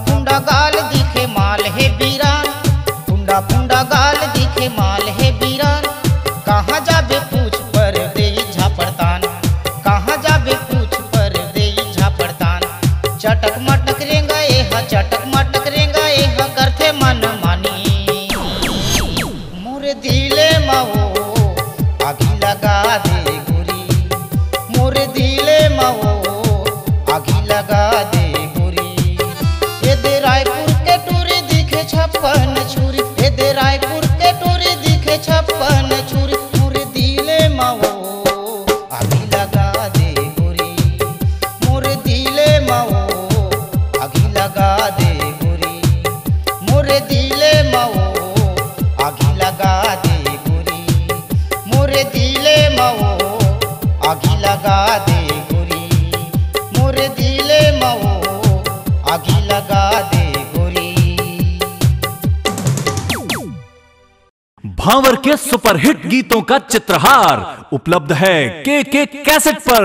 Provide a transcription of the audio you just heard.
फुंडा गाल दिखे माल है बीरान, फुंडा फुंडा गाल दिखे माल है बीरान। कहाँ जाबे पूछ पर दे झापड़तान, कहाँ जाबे पूछ पर दे झापड़तान। चटक मटक रेंगा एहा, चटक मटक रेंगा एहा, करथे मन मानी। मोरे दिले माओ आगी लगा दे गोरी, मोरे दिले माओ आगी लगा दे गोरी। ये दे रायपुर के टूरी दिखे 56 छुरी, ये दे रायपुर के टूरी दिखे 56 छुरी। मोरे दिले माओ आगी लगा दे गोरी, मोरे दिले माओ आगी लगा दे गोरी, मोरे दिले माओ आगी लगा दे गोरी, मोरे दिले माओ आगी लगा दे गोरी, मोरे दिले माओ आगी लगा दे गोरी। भांवर के सुपरहिट गीतों का चित्रहार उपलब्ध है के कैसेट पर।